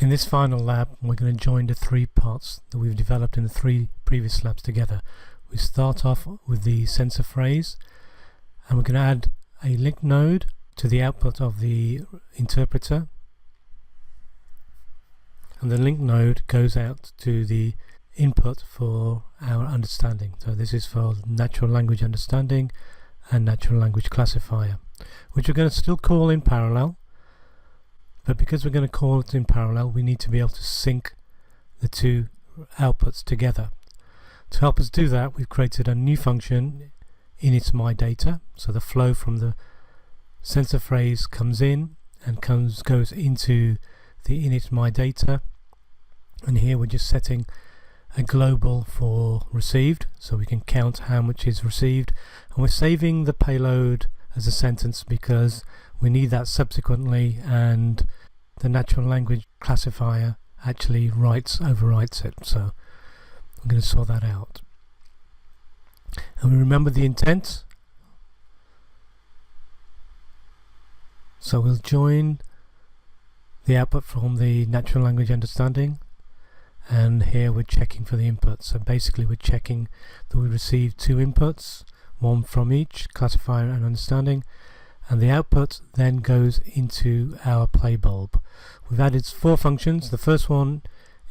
In this final lab, we're going to join the three parts that we've developed in the three previous labs together. We start off with the sensor phrase, and we're going to add a link node to the output of the interpreter, and the link node goes out to the input for our understanding. So this is for natural language understanding and natural language classifier, which we're going to still call in parallel. But because we're going to call it in parallel, we need to be able to sync the two outputs together. To help us do that, we've created a new function, initMyData. So the flow from the sensor phrase comes in and goes into the initMyData. And here we're just setting a global for received, so we can count how much is received. And we're saving the payload as a sentence because we need that subsequently, and the natural language classifier actually overwrites it. So I'm going to sort that out. And we remember the intent. So we'll join the output from the natural language understanding, and here we're checking for the input. So basically we're checking that we received two inputs, one from each, classifier and understanding, and the output then goes into our play bulb. We've added four functions. The first one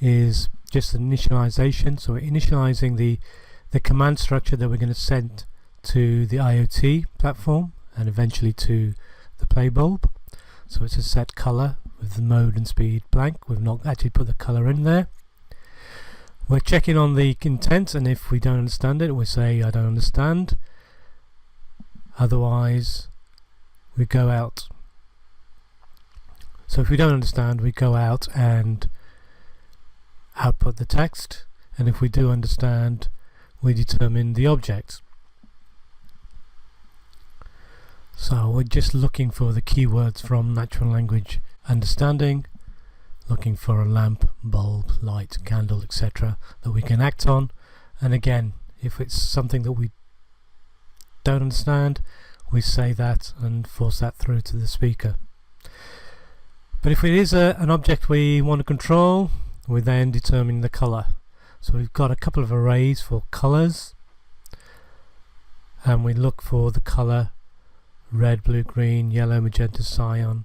is just initialization, so we're initializing the command structure that we're going to send to the IoT platform and eventually to the play bulb. So it's a set color with the mode and speed blank. We've not actually put the color in there. We're checking on the intent, and if we don't understand it, we say I don't understand. Otherwise we go out. So if we don't understand, we go out and output the text, and if we do understand, we determine the object. So we're just looking for the keywords from natural language understanding, looking for a lamp, bulb, light, candle, etc. that we can act on. And again, if it's something that we don't understand, we say that and force that through to the speaker. But if it is an object we want to control, we then determine the color. So we've got a couple of arrays for colors, and we look for the color red, blue, green, yellow, magenta, cyan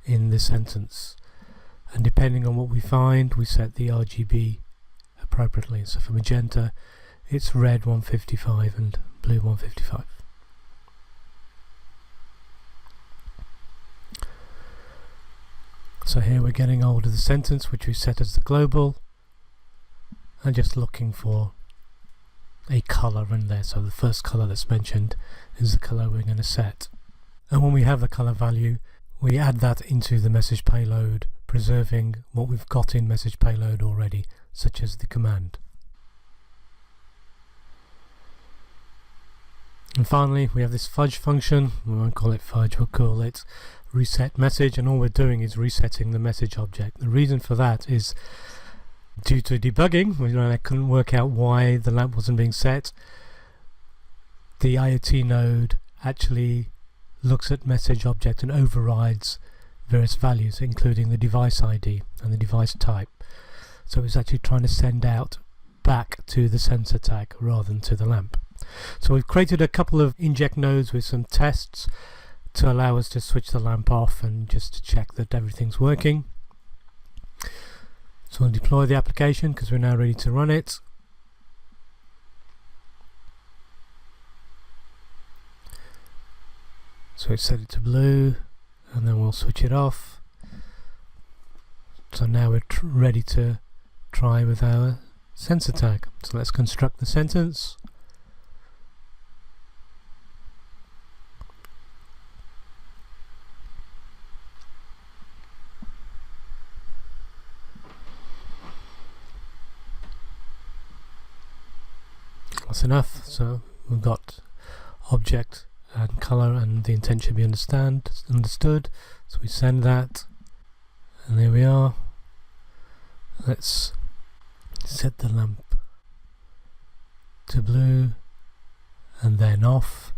in the sentence. And depending on what we find, we set the RGB appropriately. So for magenta, it's red 155 and blue 155. So here we're getting hold of the sentence, which we set as the global, and just looking for a color in there. So the first color that's mentioned is the color we're going to set. And when we have the color value, we add that into the message payload, preserving what we've got in message payload already, such as the command. And finally, we have this fudge function. We won't call it fudge, we'll call it reset message, and all we're doing is resetting the message object. The reason for that is due to debugging. I couldn't work out why the lamp wasn't being set. The IoT node actually looks at message object and overrides various values, including the device ID and the device type. So it's actually trying to send out back to the sensor tag rather than to the lamp. So we've created a couple of inject nodes with some tests to allow us to switch the lamp off and just to check that everything's working. So we'll deploy the application because we're now ready to run it. So we set it to blue, and then we'll switch it off. So now we're ready to try with our sensor tag. So let's construct the sentence. That's enough. So we've got object and color, and the intent should be understood. So we send that, and there we are. Let's set the lamp to blue and then off,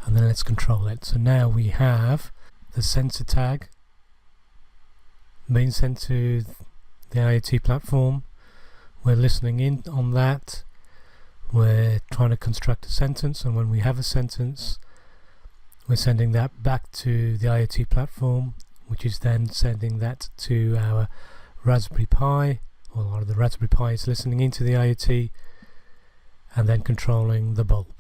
and then let's control it. So now we have the sensor tag being sent to the IoT platform. We're listening in on that. We're trying to construct a sentence, and when we have a sentence, we're sending that back to the IoT platform, which is then sending that to our Raspberry Pi, or the Raspberry Pi is listening into the IoT and then controlling the bulb.